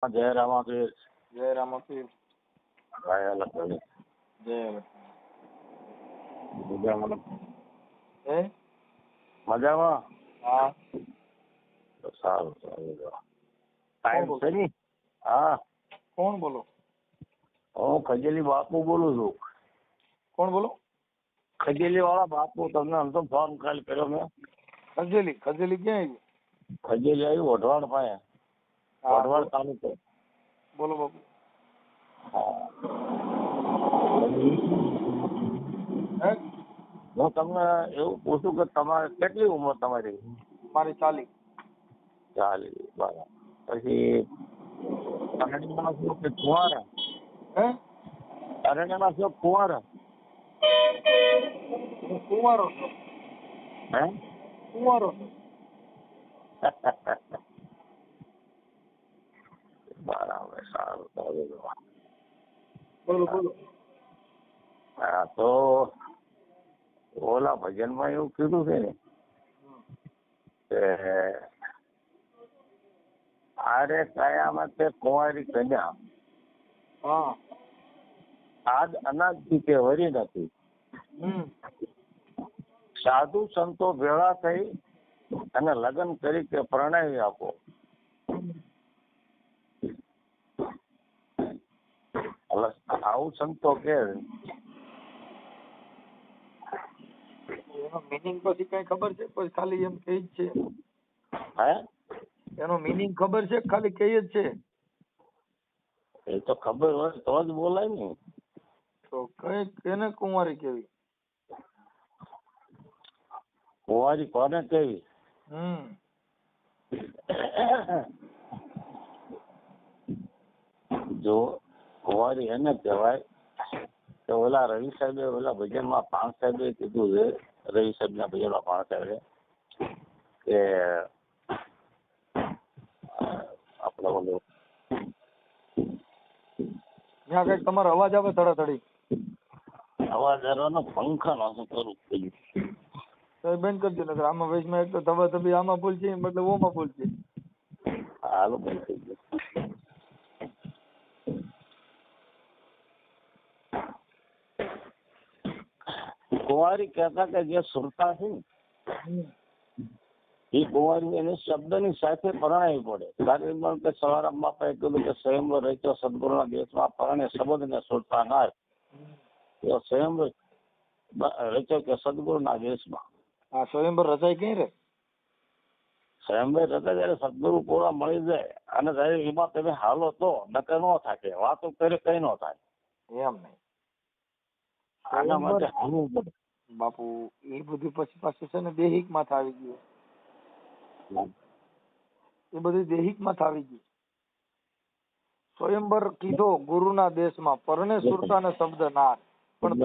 જય રામાપીર. જય રામાપીર. જય લક્ષ્મી. જય મજામાં? હે મજામાં? હા. તો સારું સારું. ટાઈમ છે ને? હા. કોણ બોલો? હું ખજેલી બાપુ બોલું છું. કોણ બોલો? ખજેલી વાળા બાપુ. તમને આમ તો ફોન કાલ કર્યો મેં. ખજેલી ખજેલી ક્યાં આવી? ખજેલી આવ્યું વઢવાણ પાસે. વઢવાણ તાલુકો. બોલો બાપુ. હે હું તમને એવું પૂછું કે તમારે કેટલી ઉંમર તમારી? મારી 40. 40. બરાબર. પછી અરણ્યમાં છો કે કુંવારા? હે અરણ્યમાં છો કુંવારા? હું કુંવારો છું. હે કુંવારો છું. બરાબર. સારું સારું. બોલો બોલો. હા તો ઓલા ભજનમાં એવું કીધું છે ને કે આરે કયામાં તે કુંવારી કન્યા હા. આજ અનાજથી તે વરી નથી. સાધુ સંતો ભેળા થઈ અને લગ્ન કરી કે પ્રણાવી આપો. આવું સંતો કે એનો મીનિંગ પછી કઈ ખબર છે? પછી ખાલી એમ કહે જ છે? હે એનો મીનિંગ ખબર છે? ખાલી કહે જ છે? એ તો ખબર હોય તો જ બોલાય ને. તો કઈ કેને કુંવારી કેવી? કુંવારી કોને કેવી? જો કુંવારી એને કહેવાય કે ઓલા રવિ સાહેબે ઓલા ભજનમાં પાણ સાહેબે કીધું છે. રવિ સાહેબ ના ભજનમાં પાણ સાહેબે કે આપણે ઓલું ત્યાં કઈક તમારો અવાજ આવે થડાથડી. અવાજ આવવાનો પંખા નો શું કરું? તો એ બંધ કરી દો. આમાં વચમાં એક તો ધબા આમાં ભૂલ છે, મતલબ ઓમાં ભૂલ છે. હાલો બંધ થઈ ગયું. કુંવારી કહેતા કે જે સુરતા છે ને એ કુંવારી એને શબ્દની સાથે પરણાવી પડે. કારણ કે સવારામ બાપાએ કીધું કે સ્વયંવર રચ્યો સદગુરુના દેશમાં પરણે શબ્દને સુરતા નાય. એવો સ્વયંવર રચ્યો કે સદગુરુના દેશમાં. આ સ્વયંવર રચાય કઈ રે? સ્વયંવર રચાય ત્યારે સદગુરુ પૂરા મળી જાય અને ત્યારે એમાં તમે હાલો તો નકર ન થાય. વાતો કરે કઈ ન થાય. એમ નહીં. આના માટે હાલવું પડે બાપુ એ બધું પછી પાછું છે ને દેહિક માથે આવી ગયું. એ બધું દેહિક માથે આવી ગયું. સ્વયંવર કીધો ગુરુના દેશમાં પરણે સુરતા ને શબ્દ ના. પણ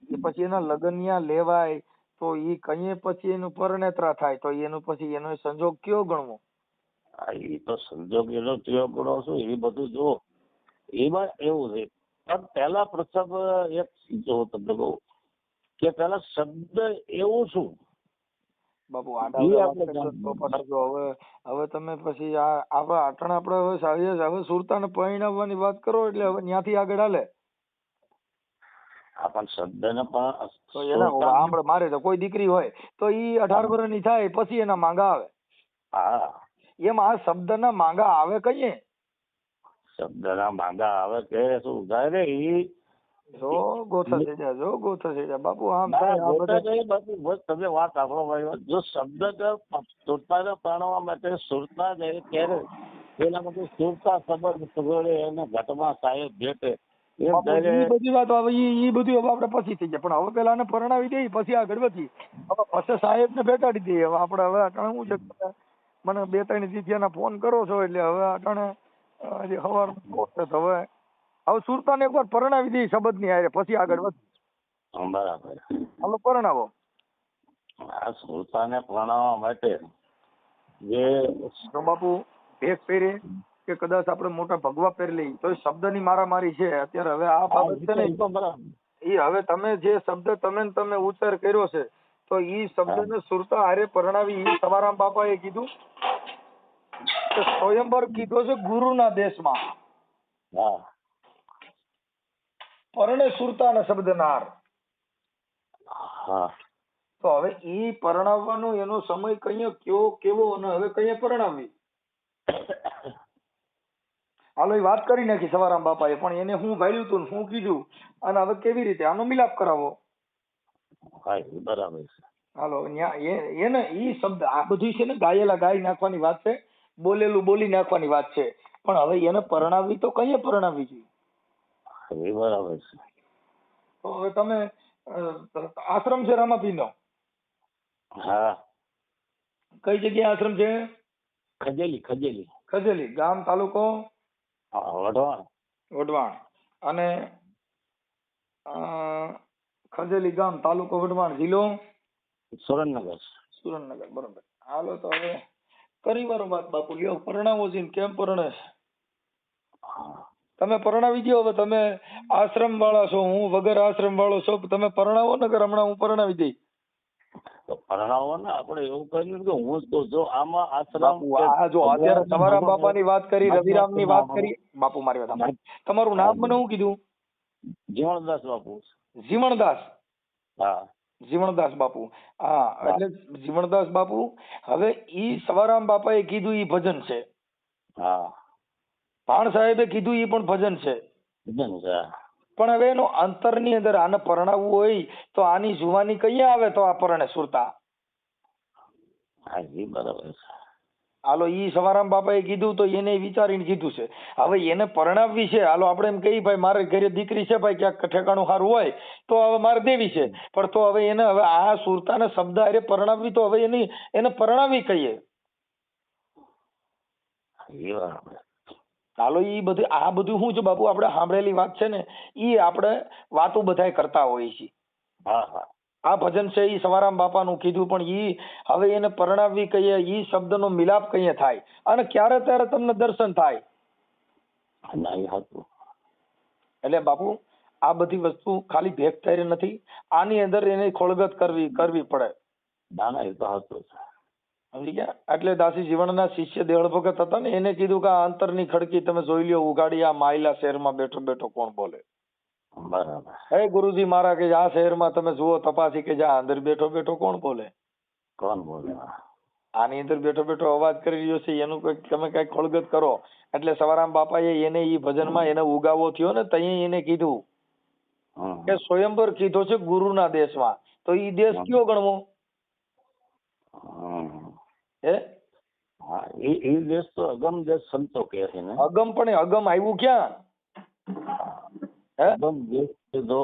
તો પછી એના લગનિયા લેવાય તો ઈ કઈ પછી એનું પરણેતરા થાય તો એનું પછી એનો સંજોગ કયો ગણવો? એ તો સંજોગ એનો કયો ગણો છું એ બધું જો એમાં એવું છે. પણ પેલા પ્રથમ એક જો તમને કહું કે પેલા શબ્દ એવું શું બાપુ હવે તમે પછી આવા આટણ આપડે હવે સુરતા ને પરણાવવાની વાત કરો એટલે હવે ત્યાંથી આગળ હાલે. પણ શબ્દ ને પણ મારે તો કોઈ દીકરી હોય તો ઈ 18 વર્ષની થાય પછી એના માંગા આવે. હા એમ આ શબ્દ ના માંગા આવે કઈ? શબ્દ ના માંગા આવે કે શું થાય રે ઈ જો ગોથા થઈ જાય, જો ગોથા થઈ જાય બાપુ. આમ તમે વાત સાંભળો ભાઈ. જો શબ્દ સુરતાને પરણવા માટે સુરતા જાય ત્યારે પેલા માટે સુરતા સંબંધ સગવડે એને ઘટમાં સાહેબ ભેટે. બધી વાત ઈ બધું હવે આપડે પછી થઈ જાય. પણ હવે પેલા ને પરણાવી દઈએ પછી આગળ વધી. હવે પછી સાહેબ ને બેટાડી દઈએ. હવે આપડે હવે અટાણે શું છે મને 2-3 દીથિયાના ફોન કરો છો એટલે હવે અટાણે હજી સવાર હવે સુરતા ને એકવાર પરણાવી દઈએ શબ્દ ની હારે પછી આગળ વધી. બરાબર. હાલો પરણાવો. આ સુરતાને પરણાવવા માટે જે બાપુ ભેગ પહેરે કે કદાચ આપડે મોટા ભગવા પહેરી લઈએ તો શબ્દ ની મારામારી છે અત્યારે. હવે આ બાબત છે ને એ હવે તમે જે શબ્દ તમે ઉચ્ચાર કર્યો છે તો ઈ શબ્દ ને સુરતા હારે પરણાવી ઈ સવારામ બાપા એ કીધું. કે સ્વયંવર કીધો છે ગુરુના દેશમાં, હા પરણે સુરતાને શબ્દ નાર. હા તો હવે ઈ પરણાવવાનો એનો સમય કયો કયો કેવો અને હવે કઈ પરણાવી? હાલો એ વાત કરી નાખી સવારામ બાપાએ, પણ એને હું ભાડ્યું તું ને હું કીધું અને હવે કેવી રીતે આનો મિલાપ કરાવો? હા એ બરાબર છે. હાલો એને ઈ શબ્દ આ બધું છે ને ગાયેલા ગાઈ નાખવાની વાત છે, બોલેલું બોલી નાખવાની વાત છે, પણ હવે એને પરણાવવી તો કઈ પરણાવવી જોઈએ? એ બરાબર છે. તો હવે તમે આશ્રમ છે રામાપીરનો? હા કઈ જગ્યાએ આશ્રમ છે? ખજેલી ખજેલી. ખજેલી. ગામ તાલુકો? હા વઢવાણ. વઢવાણ. અને ખજેલી ગામ તાલુકો વઢવાણ જિલ્લો સુરેન્દ્રનગર. સુરેન્દ્રનગર. બરોબર. હાલો તો હવે કરી વારો વાત બાપુ, લ્યો પરણાવો છે કેમ પરણે? તમે પરણાવી દો. હવે તમે આશ્રમ વાળા છો, હું વગર આશ્રમ વાળો છો, તમે પરણાવો ને કે હમણાં હું પરણાવી દઈ? તો પરણાવો ને, આપણે એવું કર્યું કે હું તો જો આમાં આશ્રમ બાપુ આ જો અત્યારે સવારામ બાપાની વાત કરી, રવિરામ ની વાત કરી. બાપુ મારી વાત સાંભળો. તમારું નામ મને શું કીધું? જીવણદાસ બાપુ. જીવણદાસ. હા જીવણદાસ બાપુ. હા એટલે જીવણદાસ બાપુ, હવે ઈ સવારામ બાપાએ કીધું ઈ ભજન છે. હા ભાણ સાહેબે કીધું ઈ પણ ભજન છે. ભજન છે. પણ હવે એનો અંતરની અંદર આને પરણાવવું હોય તો આની જુવાની કઈ આવે તો આ પરણે સુરતા? હા એ બરાબર છે. હાલો ઈ સવારામ બાપાએ કીધું તો એને વિચારીને કીધું છે. હવે એને પરણાવવી છે, હાલો આપણે એમ કહીએ ભાઈ મારે ઘરે દીકરી છે, ભાઈ ક્યાંક ઠેકાણું સારું હોય તો હવે મારે દેવી છે, પણ તો હવે એને હવે આ સુરતાના શબ્દ અરે પરણાવવી, તો હવે એને પરણાવી કહીએ. એ બરાબર. હાલો ઈ બધું આ બધું શું છે બાપુ, આપણે સાંભળેલી વાત છે ને, ઈ આપણે વાતો બધાય કરતા હોઈએ છીએ. હા હા આ ભજન છે ઈ સવારામ બાપાનું કીધું, પણ ઈ હવે એને પરણાવવી કહીએ, ઈ શબ્દનો મિલાપ કહીએ થાય, અને ક્યારે ત્યારે તમને દર્શન થાય. ના એ હતું. એટલે બાપુ આ બધી વસ્તુ ખાલી ભેગ થઈ નથી, આની અંદર એની ખોળગત કરવી પડે. ના ના એ તો હતું. સમજી ગયા? એટલે દાસી જીવણના શિષ્ય દેહળ ભગત હતા ને, એને કીધું કે આ અંતરની ખડકી તમે જોઈ લ્યો ઉગાડી, આ માયલા શહેરમાં બેઠો બેઠો કોણ બોલે? બરાબર. હે ગુરુજી મારા કે આ શહેરમાં તમે જુઓ તપાસી કે જા અંદર બેઠો બેઠો કોણ બોલે? કોણ બોલે? આની અંદર બેઠો બેઠો અવાજ કરી રહ્યો છે, એનું કઈક તમે કઈક ખોળગત કરો. એટલે સવારામ બાપાએ એને ઈ ભજનમાં એને ઉગાવો થયો ને, તઈ એને કીધું કે સ્વયંવર કીધો છે ગુરુના દેશમાં, તો ઈ દેશ કયો ગણવો? હે હા એ દેશ તો અગમ દેશ સંતો કહે છે ને. અગમ, પણ અગમ આવ્યું ક્યાં? હે અગમ દેશ કીધો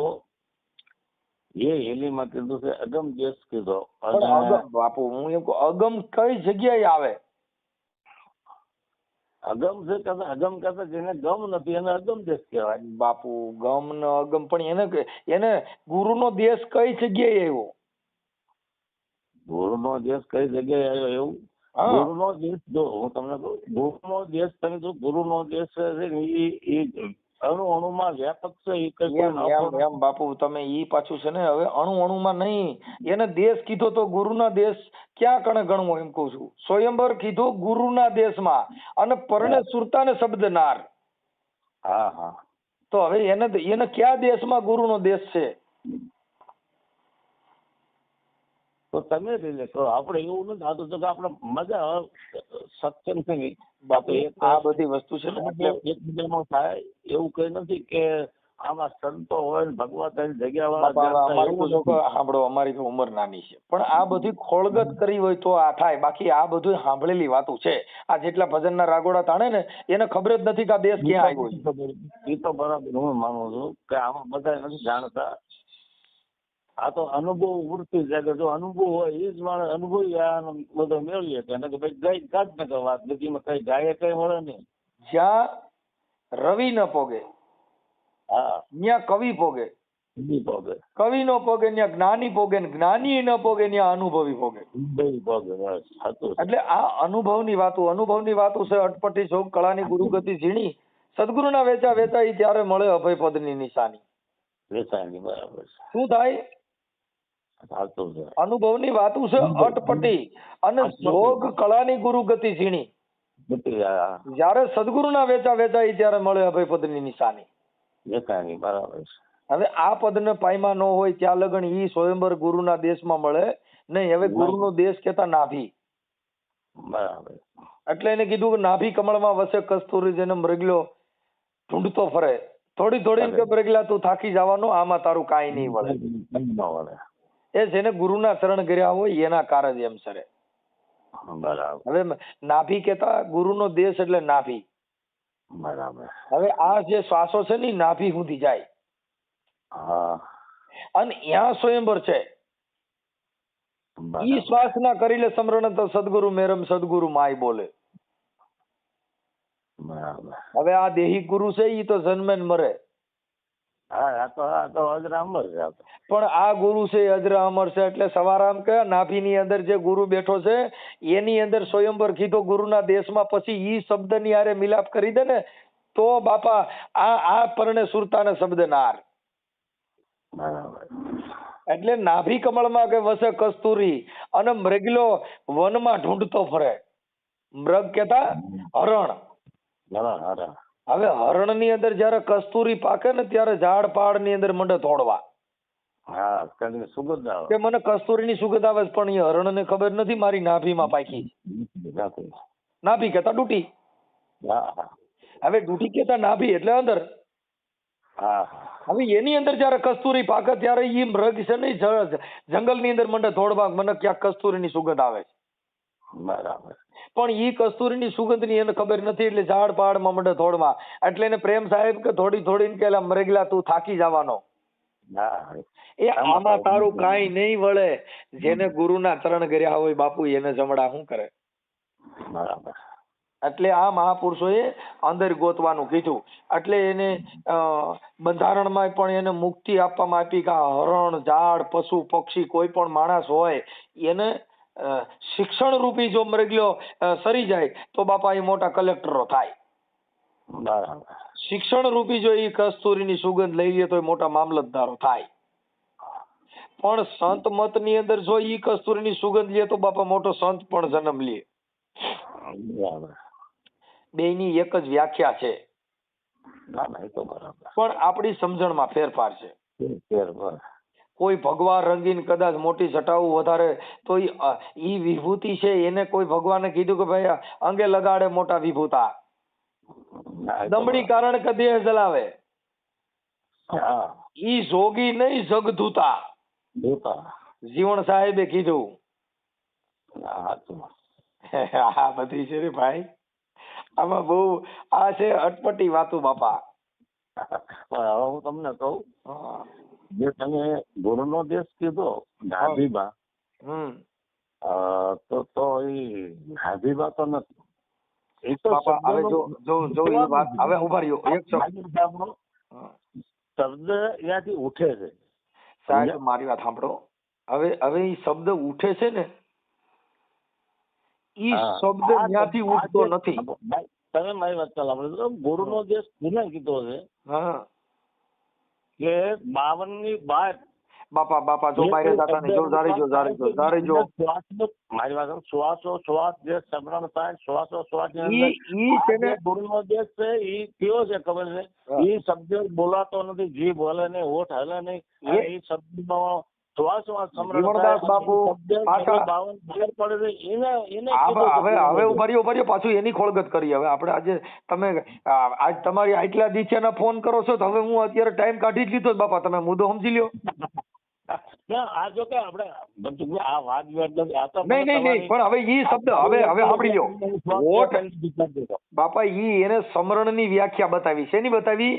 એ હેલીમાં કીધું છે, અગમ દેશ કીધો. પણ અગમ બાપુ હું એમ કહું, અગમ કઈ જગ્યાએ આવે? અગમ છે કે અગમ કરતા જેને ગમ નથી એને અગમ દેશ કહેવાય. બાપુ ગમ ને અગમ, પણ એને ગુરુનો દેશ કઈ જગ્યાએ આવ્યો? ગુરુનો દેશ કઈ જગ્યાએ આવ્યો એવું? ગુરુનો દેશ જો હું તમને કહું, ગુરુનો દેશ તમે જો ગુરુનો દેશ છે ને એ અણુ અણુમાં વ્યાપક છે. એ કઈ એમ બાપુ તમે ઈ પાછું છે ને, હવે અણુ અણુમાં નહીં, એને દેશ કીધો તો ગુરુના દેશ ક્યાં કણે ગણવો એમ કઉ છું. સ્વયંવર કીધો ગુરુના દેશમાં, અને પરણે સુરતાને શબ્દ નાર. હા હા તો હવે એને કયા દેશમાં ગુરુનો દેશ છે? તો તમે લઈ તો આપણે એવું નથી થતું તો કે આપણે મજા સત્સંગ છે ને આ બધી વસ્તુ છે ને એકબીજામાં થાય એવું કઈ નથી કે આમાં સંતો હોય ને ભગવાન જગ્યા સાંભળો, અમારી તો ઉંમર નાની છે, પણ આ બધી ખોળગત કરી હોય તો આ થાય, બાકી આ બધું સાંભળેલી વાતો છે. આ જેટલા ભજનના રાગોડા તાણે ને એને ખબર જ નથી કે આ દેશ ક્યાં આવ્યો છે. એ તો બરાબર હું માનું છું કે આમાં બધા નથી જાણતા. આ તો અનુભવ વૃત્તિ છે કે જો અનુભવ હોય એ જ માણસ અનુભવી આ બધો મેળવીએ કે ભાઈ ગઈ કાઢ ને વાત નદીમાં કઈ ગાય કઈ મળે નહીં. જ્યાં રવિ ન પોગે હા ત્યાં કવિ પોગે, કવિ નો પોગે ત્યાં જ્ઞાની પોગે, જ્ઞાની ન પોગે ત્યાં અનુભવી પોગે. એટલે આ અનુભવની વાતો છે. અટપટી શોક કળાની ગુરુગતિ ઝીણી, સદગુરુના વેચા વેચાઈ ત્યારે મળે અભય પદની નિશાની. બરાબર. શું થાય? અનુભવની વાતો છે અટપટી, અને જોગ કળાની ગુરુગતિ ઝીણી. તૂટી જાય. જ્યારે સદગુરુના વેચા વેચાય ત્યારે મળે અભય પદની નિશાની. દેખાય બરાબર છે. હવે આ પદને પાયમાં ન હોય ત્યાં લગન ઈ સ્વયંવર ગુરુના દેશમાં મળે નહીં. હવે ગુરુનો દેશ કેતા નાભી. બરાબર. એટલે એને કીધું કે નાભી કમળમાં વસે કસ્તુરી જેને મૃગલો ઢૂંઢતો ફરે. થોડી થોડી કે મૃગલા તું થાકી જવાનો, આમાં તારું કાંઈ નહીં વળે. એ જેને ગુરુના ચરણ કર્યા હોય એના કારજ એમ સરે. બરાબર. હવે નાભી કેતા ગુરુનો દેશ એટલે નાભી. બરાબર. હવે આ જે શ્વાસો છે ને નાભી સુધી જાય. હા. અને ત્યાં સ્વયંવર છે. ઈ શ્વાસ ના કરી લે સમરણ તો સદગુરુ મેરમ સદગુરુ માય બોલે. બરાબર. હવે આ દેહી ગુરુ છે ઈ તો જન્મે ને મરે. હા, આ તો અજરા અમર છે. પણ આ ગુરુ છે અજરા અમર છે. એટલે સવારામ કે નાભી ની અંદર જે ગુરુ બેઠો છે એની અંદર સ્વયંવર કીધો ગુરુના દેશમાં. પછી ઈ શબ્દ ની હારે મિલાપ કરી દે ને તો બાપા આ પરણે સુરતાને શબ્દ નાર. બરાબર. એટલે નાભી કમળમાં કે વસે કસ્તુરી અને મૃગલો વનમાં ઢૂંઢતો ફરે. મૃગ કેતા હરણ. હવે હરણ ની અંદર જયારે કસ્તુરી પાકે ને ત્યારે ઝાડ પાડ ની અંદર મંડે તોડવા. હા, સુગંધ આવે કે મને કસ્તુરી ની સુગંધ આવે છે, પણ એ હરણ ને ખબર નથી મારી નાભીમાં પાકી. નાભી કેતા ડૂટી. હવે ડૂટી કેતા નાભી એટલે અંદર. હવે એની અંદર જયારે કસ્તુરી પાકે ત્યારે ઈ મૃગ છે ને જંગલ ની અંદર મંડે તોડવા, મને ક્યાંક કસ્તુરી ની સુગંધ આવે છે. બરાબર. પણ ઈ કસ્તુરી ની સુગંધ ની એને ખબર નથી એટલે ઝાડ પાડ માં મંડે તોડવા. એટલે એને પ્રેમ સાહેબ કે થોડી થોડી કે મરેગલા તું થાકી જવાનો. એ આમાં તારું કાંઈ નહીં વળે. જેને ગુરુના ચરણ કર્યા હોય બાપુ એને જમડા શું કરે. બરાબર. એટલે આ મહાપુરુષોએ અંદર ગોતવાનું કીધું. એટલે એને બંધારણમાં પણ એને મુક્તિ આપવામાં આપી કે હરણ ઝાડ પશુ પક્ષી કોઈ પણ માણસ હોય એને શિક્ષણ રૂપી જો મરગ્યો સરી જાય તો બાપા એ મોટા કલેક્ટરો થાય. બરાબર. શિક્ષણ રૂપી જો એ કસ્તુરીની સુગંધ લઈ લે તો એ મોટા મામલતદારો થાય. પણ સંત મત ની અંદર જો ઈ કસ્તુરીની સુગંધ લે તો બાપા મોટો સંત પણ જન્મ લે. બેયની એક જ વ્યાખ્યા છે. પણ આપણી સમજણમાં ફેરફાર છે. કોઈ ભગવાન રંગીન કદાચ મોટી જટાવું વધારે તો ઈ વિભૂતિ છે એને કોઈ ભગવાને કીધું કે ભાઈ અંગે લગાડે મોટા વિભૂતા. દમડી કારણ કે દેહ જલાવે. ઈ જોગી નહીં જગધૂતા. જીવણ સાહેબે કીધું. આ બધી છે રે ભાઈ. આમાં બહુ આ છે અટપટી વાતું બાપા. હવે હું તમને કહું, જે તમે ગુરુનો દેશ કીધો નાભીબા, તો એ નાભીબા તો નથી. એ તો હવે જો એ વાત હવે ઉભા રહ્યો એક શબ્દ ત્યાંથી ઉઠે છે. સાહેબ મારી વાત સાંભળો. હવે એ શબ્દ ઉઠે છે ને ઈ શબ્દ ત્યાંથી ઉઠતો નથી. તમે મારી વાત ચાલો. ગુરુનો દેશ કોને કીધો છે કે 52 ની બાર બાપા જો બહાર જતા નહીં. જો જારી જો મારી વાત શ્વાસ જે સમરણ થાય શ્વાસ ની અંદર ગુરુનો દેશ છે. ઈ કયો છે ખબર છે? ઈ શબ્દ બોલાતો નથી, જીભ હલે નહીં, હોઠ હલે નહીં. એ શબ્દમાં શ્વાસમાં સમરણ બાપુ હવે ઉભા પાછું એની ખોળગત કરી. હવે આપણે આજે તમે આજ તમારી આટલા દીઠિયાના ફોન કરો છો તો હવે હું અત્યારે ટાઈમ કાઢી જ લીધો બાપા. તમે મુદ્દો સમજી લ્યો. આ જો કે આપણે આ વાત નહીં પણ હવે ઈ શબ્દ હવે સાંભળી લ્યો. હોઠ બાપા ઈ એને સમરણ ની વ્યાખ્યા બતાવી. શેની બતાવી?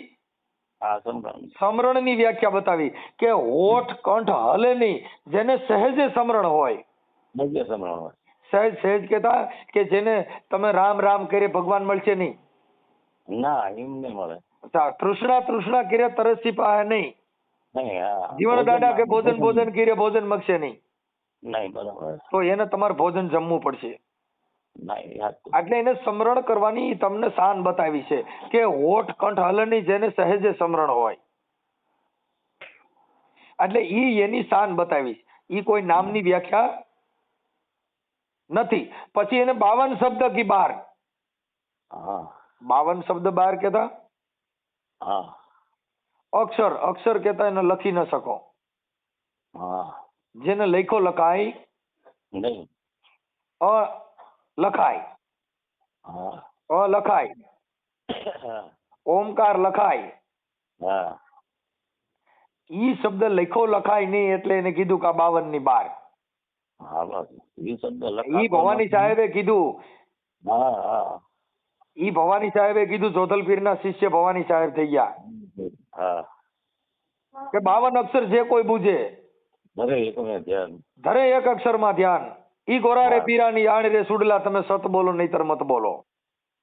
સમરણ ની વ્યાખ્યા બતાવી કે હોઠ કંઠ હલે નહીં, જેને સહેજે સમરણ હોય. સહેજ કેતા કે જેને તમે રામ રામ કરે ભગવાન મળશે નહીં. ના એમ નહીં મળે. તૃષ્ણા કરે તરસી પાહે નહીં. જીવન દાદા કે ભોજન કરે ભોજન મળશે નહીં. બરાબર. તો એને તમારે ભોજન જમવું પડશે. એટલે એને સમરણ કરવાની તમને શાન બતાવી છે કે હોઠ કંઠ હલની જેને સહેજે સમરણ હોય. એટલે ઈ એની શાન બતાવી. ઈ કોઈ નામની વ્યાખ્યા નથી. પછી એને 52 શબ્દ કી બાર. હા 52 શબ્દ બહાર કહેતા. હા અક્ષર કહેતા એને લખી ન શકો. હા જેને લખો લખાય, નહીં. અ લખાય, હા અ લખાય, હા ઓમકાર લખાય. હા ઈ શબ્દ લખો લખાય નહીં એટલે એને કીધું કે આ 52 ની બાર. હા બસ એ શબ્દ ઈ લખાતો ભવાની નથી. સાહેબે કીધું, હા હા ઈ ભવાની સાહેબે કીધું, જોધલપીરના શિષ્ય ભવાની સાહેબ થઈ ગયા હા કે 52 અક્ષર જે કોઈ બુજે ભલે એકને ધ્યાન. ધરે એક અક્ષરમાં ધ્યાન. ઈ ગોરારે હા. પીરાની આણ રે સુડલા, તમે સત બોલો નહીતર મત બોલો.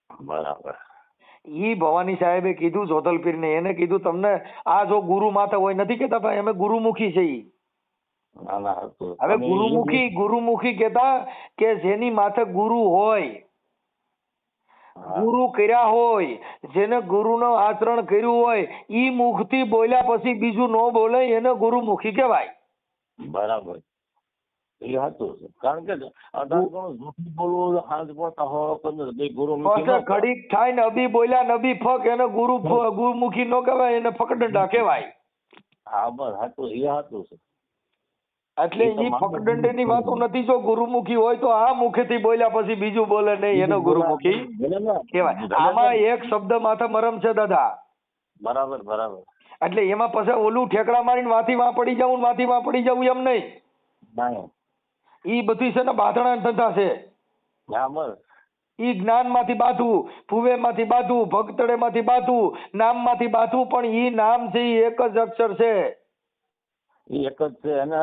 બરાબર. ઈ ભવાની સાહેબે કીધું જોધલપીરને, એને કીધું તમને આ જો ગુરુ માથે હોય, નથી કેતા ભાઈ અમે ગુરુમુખી છે ઈ. ના ના હતું. હવે અને એ ગુરુમુખી કેતા કે જેની માથે ગુરુ હોય, હા, ગુરુ કર્યા હોય, જેને ગુરુનો આચરણ કર્યું હોય, ઈ મુખથી બોલ્યા પછી બીજું ન બોલે એને ગુરુમુખી કહેવાય. બરાબર એ હતું છે. કારણ કે અઢાર ગણું જૂઠું બોલવું હાથ પોતા હો બે ગુરુ પછી ઘડીક થાય ને અબી બોલ્યા નબી ફક, એને ગુરુમુખી નો કહેવાય, એને ફકડંડા કહેવાય. હા બસ હતું એ હતું છે. એટલે એ તો ઈ માનવું ફકડંડની વાતો નથી. જો ગુરુમુખી હોય તો આ મુખેથી બોલ્યા પછી બીજું બોલે નહીં, એનો ગુરુમુખી ભલે ને, કહેવાય. ભલે ને. આમાં એક શબ્દ માથે મરમ છે દાદા. બરાબર બરાબર. એટલે એમાં પછી ઓલું ઠેકડા મારીને વાથી વાં પડી જવું, વાથી વાં પડી જવું એમ નહીં. નહીં. ઈ બધી છે ને બાંધણા ધંધા છે. હા બસ ઈ જ્ઞાન માંથી બાંધવું, ભુવે માંથી બાંધવું, ભગતડે માંથી બાંધવું, નામ માંથી બાંધવું, પણ ઈ નામ છે ઈ એક જ અક્ષર છે. એ એક જ છે. અને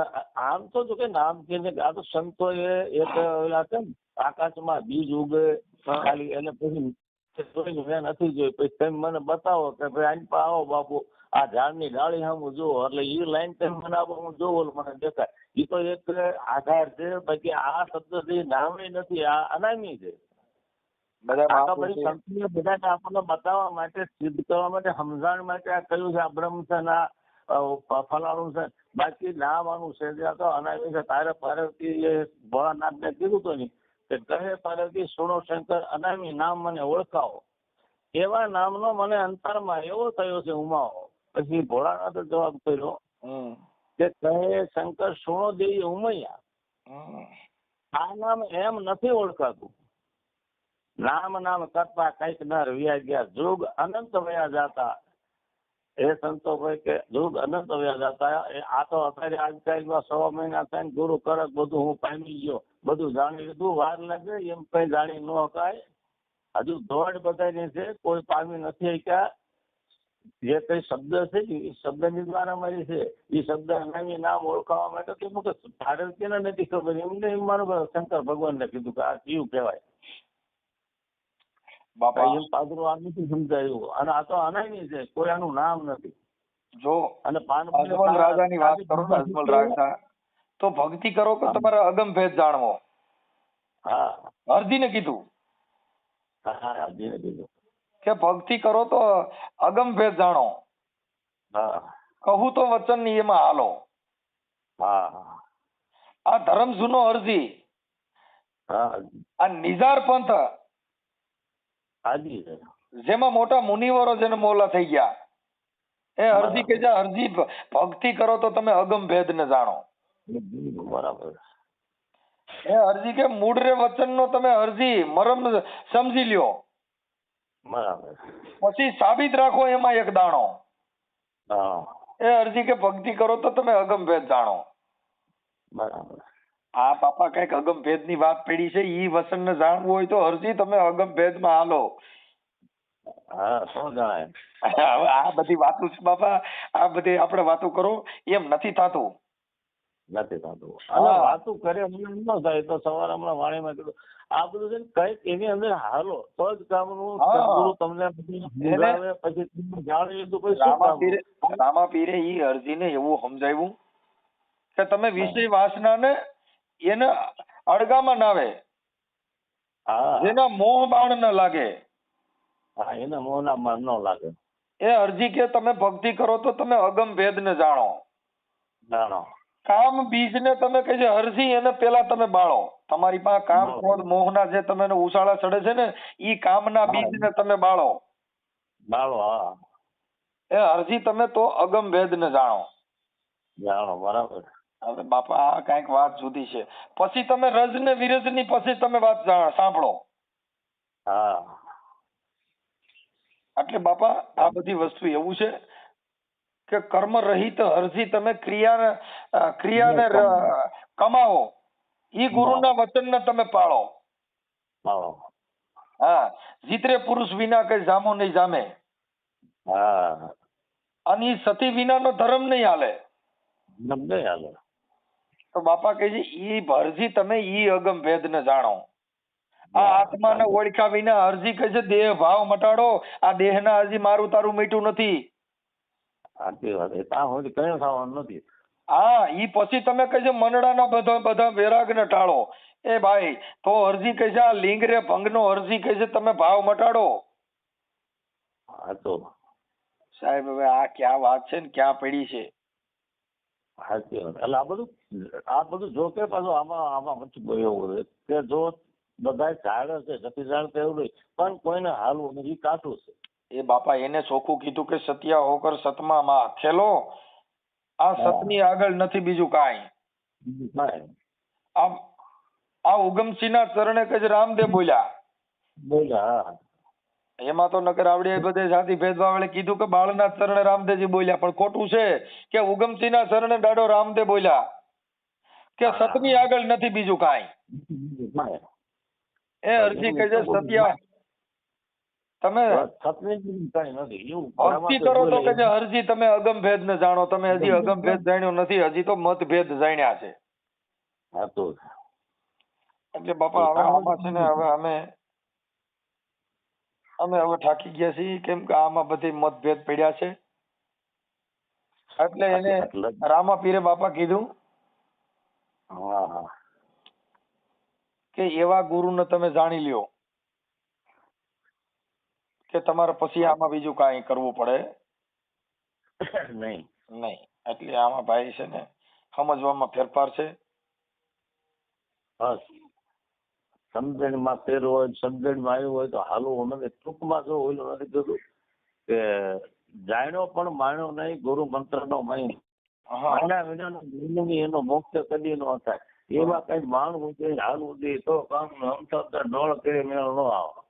આમ તો જો કે નામ કે આ તો સંતો એક ઓલા છે ને આકાશમાં બીજ ઉગે ખાલી, એને પછી મેં નથી જોયું. પછી તમે મને બતાવો કે ભાઈ આની પાસે આવો બાપુ, આ ઝાડની ડાળી સામું જુઓ, એટલે એ લાઈન તમે મને આપો, હું જોઉં મને દેખાય. એ તો એક આધાર છે. બાકી આ શબ્દ જે નામ નથી, આ અનામી છે. આ બધી કંપનીઓ બધાને આપણને બતાવવા માટે, સિદ્ધ કરવા માટે, સમજાવવા માટે આ કહ્યું છે. આ બ્રહ્મ છે ને ફલાણું છે, બાકી નામ આનું છે જે આ તો અનામી છે. તારે પાર્વતી એ ભોળાનાથને કીધું તો નહીં કે કહે પાર્વતી સુણો શંકર અનામી નામ મને ઓળખાવો. એવા નામનો મને અંતરમાં એવો થયો છે ઉમાઓ. પછી ભોળાનાથે જવાબ કર્યો કે કહે શંકર સુણો દેવી ઉમૈયા. આ નામ એમ નથી ઓળખાતું. નામ કરતા કઈક નર વ્યા ગયા, જોગ અનંત વયા જાતા. એ સંતો ભાઈ કે જોગ અનંત વયા જાતા. આ તો અત્યારે આજકાલમાં 6 મહિના થઈને ગુરુ કરક બધું હું પામી ગયો, બધું જાણી લીધું, વાર લાગે એમ કઈ જાણી ન શકાય. હજુ દોડ બધાની છે, કોઈ પામી નથી શક્યા. જે કઈ શબ્દ છે એ શબ્દની દ્વારા મારી છે. એ શબ્દ અનામી નામ ઓળખાવા માટે તો ભારતીયને નથી ખબર, એમને એમ મારું શંકર ભગવાનને કીધું કે આ કયું કહેવાય. બાપા એમ પાદરું આ નથી સમજાયું. અને આ તો અનામી છે, કોઈ આનું નામ નથી. જો અને અજમલ રાજાની વાત કરો ને, અજમલ રાજા તો ભક્તિ કરો કે તમારે અગમ ભેદ જાણવો. હા અર્જીને કીધું હા અર્જીને કીધું કે ભક્તિ કરો તો અગમ ભેદ જાણો. હા કહું તો વચન ની એમાં હાલો. હા આ ધર્મ જૂનો અરજી, હા આ નિઝાર પંથ હાજી છે. જેમાં મોટા મુનિવરો જેને મોલા થઈ ગયા, એ અરજી કે જે અરજી ભક્તિ કરો તો તમે અગમ ભેદ ને જાણો. બરાબર. એ અરજી કે મૂળ રે વચન નો તમે અરજી મરમ સમજી લ્યો, બરાબર. પછી સાબિત રાખો એમાં એક દાણો. હા એ અરજી કે ભક્તિ કરો તો તમે અગમ ભેદ જાણો. બરાબર. આ પાપા કઈક અગમ ભેદ ની વાત પડી છે. ઈ વચન ને જાણવું હોય તો અરજી તમે અગમ ભેદ માં હાલો. હા શું જણાય. હવે આ બધી વાતો છે બાપા, આ બધી આપણે વાતો કરો એમ નથી થતું. નથી થતું. અને વાતું કરે મને એમ ન થાય તો સવારે હમણાં વાણીમાં કીધું આ બધું છે ને કઈક એની અંદર હાલો તો જ કામનું. સદગુરુ તમને સમજાવે પછી તમે જાણી લીધું પછી શું કામનું. રામાપીરે ઈ અરજીને એવું સમજાવ્યું કે તમે વિષય વાસના ને એને અડગામાં ના આવે, જેના મોહ બાણ ન લાગે. હા એને મોહ ના માર ન લાગે. એ અરજી કે તમે ભક્તિ કરો તો તમે અગમ ભેદ ને જાણો. જાણો. કામ બીજ ને તમે કહે છે અરજી એને પેલા તમે બાળો. તમારી પાસે કામ હા. ક્રોધ મોહના જે તમે ઉછાળા ચડે છે ને ઈ કામના હા. બીજને તમે બાળો. બાળો, હા. એ અરજી તમે તો અગમ વેદ ને જાણો. જાણો, બરાબર. હવે બાપા આ કઈક વાત જુદી છે. પછી તમે રજ ને વિરજ ની પછી તમે વાત સાંભળો. હા. એટલે બાપા આ બધી વસ્તુ એવું છે કે કર્મ રહિત અરજી તમે ક્રિયાને કમાવો. ઈ ગુરુના વચનને તમે પાળો. બાળો. હા, જીતરે પુરુષ વિના કઈ જામો નહીં જામે. હા. અને ઈ સતી વિનાનો ધર્મ નહીં હાલે. નબ્બે હાલે. તો બાપા કહે છે ઈ અરજી તમે ઈ અગમ વેદ ને જાણો. આ આત્માને ઓળખ્યા વિના અરજી કહે છે દેહ ભાવ મટાડો. આ દેહના હજી મારું તારું મીઠું નથી. સાચી વાત. એ ત્યાં સુધી કઈ થવાનું નથી. હા, ઈ પછી તમે કહે છે મનડાના બધા વૈરાગને ટાળો. એ ભાઈ તો અરજી કહે છે આ લિંગ રે ભંગનો અરજી કહે છે તમે ભાવ મટાડો. હા તો સાહેબ હવે આ ક્યાં વાત છે ને ક્યાં પડી છે. સાચી વાત. એટલે આ બધું જો કે પાછું આમાં વચ્ચે એવું છે કે જો બધા ઝાડ છે સતી ઝાડ તો એવું નહીં પણ કોઈને હાલવું નથી કાઠું છે. એ બાપા એને ચોખ્ખું કીધું કે સત્યા હોકર સતમાં માં ખેલો. આ સતની આગળ નથી બીજું કાંઈ. આ ઉગમસિંહના ચરણે કે રામદેવ બોલ્યા. એમાં તો નકર આવડે બધે જાતિ ભેદભાવ વાળે કીધું કે બાળના ચરણે રામદેવજી બોલ્યા પણ ખોટું છે કે ઉગમસિંહના ચરણે દાડો રામદેવ બોલ્યા કે સતની આગળ નથી બીજું કાંઈ. એ અરજી કહે છે સત્યા તમે ભક્તિ કરો તો કે અરજી તમે અગમ ભેદ ને જાણો. તમે હજી અગમ ભેદ જાણ્યો નથી, હજી તો મતભેદ જાણ્યા છે. એટલે બાપા હવે આમાં છે ને હવે અમે હવે થાકી ગયા છીએ કેમ કે આમાં બધી મતભેદ પડ્યા છે. એટલે એને રામાપીરે બાપા કીધું કે એવા ગુરુને તમે જાણી લ્યો કે તમારે પછી આમાં બીજું કાંઈ કરવું પડે નહીં. એટલે આમાં ભાઈ છે ને સમજવામાં ફેરફાર છે. સમજણમાં ફેર હોય, સમજણમાં આવ્યું હોય તો હાલવું નથી. ટૂંકમાં જો ઓલું નથી કીધું કે જાણ્યો પણ માણ્યો નહીં ગુરુ મંત્ર નો મહિનો. માન્યા વિનાનો ગુરુ એનો મોક્ષ કદી નો થાય. એવા કઈ માણવું છે હાલવું દે તો કામ ડોળ કરી મેળ નો આવે.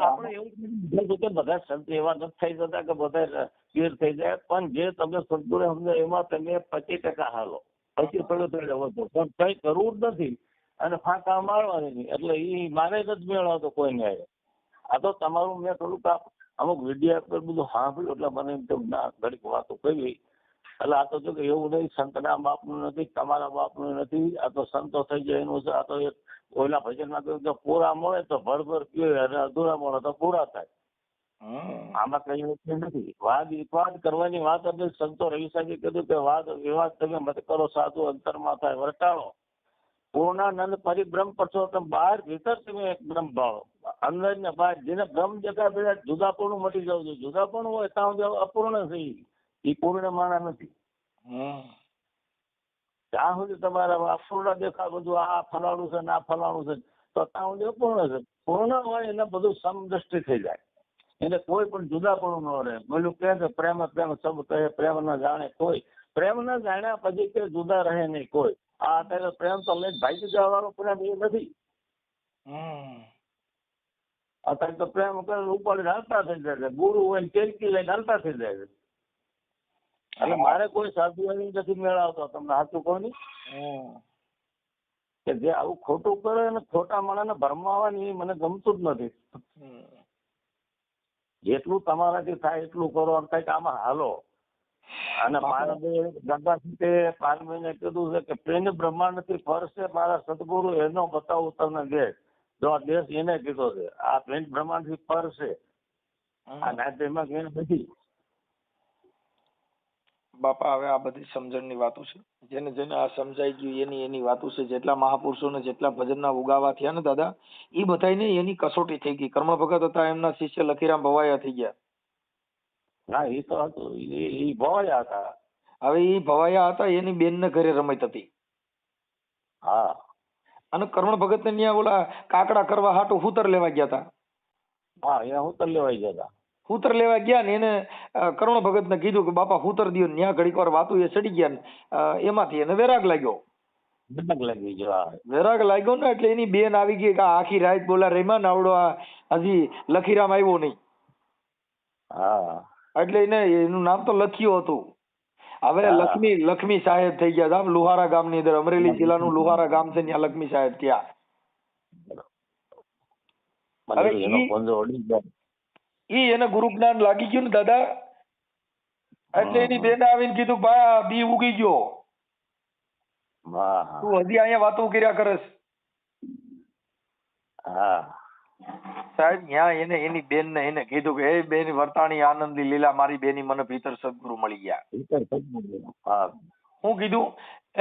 આપણે એવું કે બધા સંત એવા નથી થઈ જતા કે બધા પીર થઈ જાય પણ જે તમે સદગુરુ સમજો એમાં તમે 25% હાલો. પછી થોડું વધુ પણ કઈ કરવું જ નથી અને ફાંકા મારવાની નહીં. એટલે એ મારે જ મેળવતો કોઈને. આ તો તમારું મેં થોડુંક અમુક વિડીયો પર બધું સાંભળ્યું એટલે મને એમ ના ઘડીક વાતો કરી. એટલે આ તો જો કે એવું નહીં સંતના બાપનું નથી, તમારા બાપનું નથી. આ તો સંતો થઈ જાય એનું છે. આ તો એક ઓલા ભજનમાં કહ્યું કે પૂરા મળે તો ભરભર પીવે અને અધૂરા મળે તો પૂરા થાય. આમાં કઈ વસ્તુ નથી. વાદ કરવાની વાત હતી. સંતો રવિ સાહેબે કીધું કે વાદ વિવાદ તમે મત કરો સાધુ અંતરમાં થાય વર્તાળો. પૂર્ણાનંદ પરિબ્રહ્મ પરસોત્તમ બહાર ભીતર તમે એક બ્રહ્મ ભાવો અંદર ને બહાર જેને બ્રહ્મ દેખાય પેલા જુદાપણું મટી જવું જોઈએ. જુદાપણું હોય ત્યાં અપૂર્ણ થઈ એ પૂર્ણ માણા નથી. ત્યાં સુધી તમારે અપૂર્ણ દેખાય બધું આ ફલાણું છે ને આ ફલાણું છે તો ત્યાં સુધી અપૂર્ણ છે. પૂર્ણ હોય એને બધું સમદ્રષ્ટિ થઈ જાય. એને કોઈ પણ જુદાપણું ન રહે. પેલું કહે કે પ્રેમ સબ કહે પ્રેમ ન જાણે કોઈ. પ્રેમ ન જાણ્યા પછી કે જુદા રહે નહીં કોઈ. આ અત્યારે પ્રેમ તો લઈને ભાઈ જવા વાળો પ્રેમ એ નથી. અત્યારે તો પ્રેમ ઉપાડીને હાલતા થઈ જાય છે. ગુરુ હોય કેલકી લઈને હાલતા થઈ જાય છે. એટલે મારે કોઈ સાધુ એની નથી મેળવતો. તમને સાચું કહું ને કે જે આવું ખોટું કરે અને ખોટા માણસને ભરમાવાની એ મને ગમતું જ નથી. જેટલું તમારાથી થાય એટલું કરો અને કંઈક આમાં હાલો. અને પારમીને કીધું છે કે પ્રેમ બ્રહ્માંડથી ફરશે મારા સદગુરુ એનો બતાવું તમને દેશ. જો આ દેશ એને કીધો છે આ પ્રેમ બ્રહ્માંડથી ફરશે. આ નાટ્યમાં કઈ નથી. બાપા હવે આ બધી સમજણની વાતો છે. જેને જેને આ સમજાઈ ગયું એની વાતો છે. જેટલા મહાપુરુષોને જેટલા ભજનના ઉગાવા થયા ને દાદા એ બધાને એની કસોટી થઈ ગઈ. કર્મ ભગત હતા એમના શિષ્ય લખીરામ ભવાયા થઈ ગયા. હા એ તો હતું. એ ભવાયા હતા. હવે એ ભવાયા હતા એની બેન ને ઘરે રમત હતી. હા અને કરણ ભગત ને ત્યાં ઓલા કાકડા કરવા હાટુ હૂતર લેવા ગયા હતા. હા અહીંયા હું તો લેવાઈ જતા. હૂતર લેવા ગયા ને એને કરણ ભગત ને કીધું કે બાપા હૂતર દિયો ને ત્યાં ઘડીક વાર વાતું એ ચડી ગયા ને એમાંથી એને વેરાગ લાગ્યો. ડગ લાગી જો. વેરાગ લાગ્યો ને એટલે એની બેન આવી ગઈ કે આખી રાત બોલા રેમા નાવડો હજી લખીરામ આવ્યો નહીં. હા એટલે એને એનું નામ તો લખ્યું હતું. હવે લક્ષ્મી સાહેબ થઈ ગયા આમ લુહારા ગામ ની અંદર, અમરેલી જિલ્લાનું લુહારા ગામ છે ત્યાં લક્ષ્મી સાહેબ ત્યાં. હવે ઈ એને ગુરુ જ્ઞાન લાગી ગયું ને દાદા, એટલે એની બેન આવીને કીધું બા બી ઉગી ગયો, તું હજી અહીંયા વાતો કર્યા કરસ. સાહેબ ત્યાં એને એની બેન ને એને કીધું કે એ બેન વર્તાણી આનંદી લીલા મારી બેની મને ભીતર સદગુરુ મળી ગયા. હું કીધું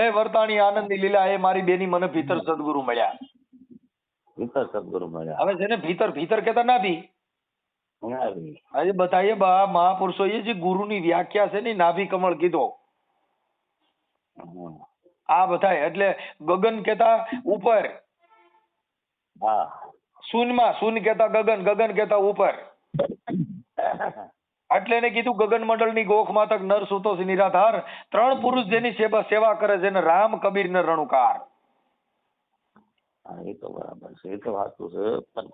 એ વર્તાણી આનંદી લીલા એ મારી બેની મને ભીતર સદગુરુ મળ્યા. હવે છે ને ભીતર કેતા ના ભી આજે બતાઈએ બા મહાપુરુષો એ જે ગુરુ ની વ્યાખ્યા છે ને નાભી કમળ કીધો આ બતાય. એટલે ગગન કેતા ઉપર, શૂન્યમાં શૂન્ય કેતા ગગન, ગગન કેતા ઉપર. એટલે એને કીધું ગગન મંડળ ની ગોખ માતક નર સુતો નિરાધાર, ત્રણ પુરુષ જેની સેવા કરે છે એને રામ કબીર ને રણુકાર. એ તો બરાબર છે, એ તો સાચું છે. પણ